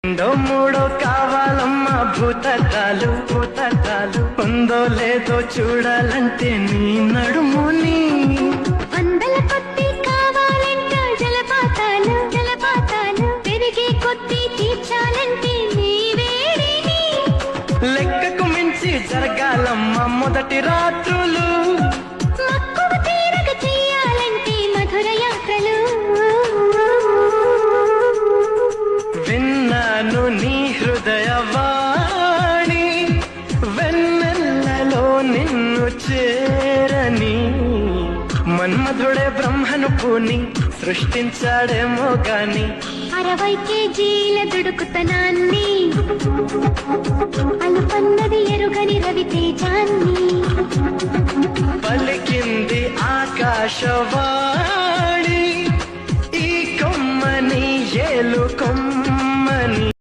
రెండో మూడో కావాలమ్మా భూతకాలు భూతకాలు ఉందో లేదో చూడాలంటే నీ నడుముని వందల కొద్ది కావాలంట జలపాతాలు జలపాతాలు పెరిగే కొద్ది తీర్చాలంటే నీ వేడిని లెక్కకు మించి జరగాలమ్మా మొదటి రాత్రులు మక్కువ తీరగ చెయ్యాలంటే మధుర యాత్రలు విన్నాను నీ హృదయవాణి వెన్నెల్లలో నిన్ను చేరని మన్మధుడే బ్రహ్మను పూని సృష్టించాడేమో గాని 60 కేజీల దుడుకుతనాన్ని అలుపన్నది ఎరుగని రవితేజాన్ని పలికింది ఆకాశవాణి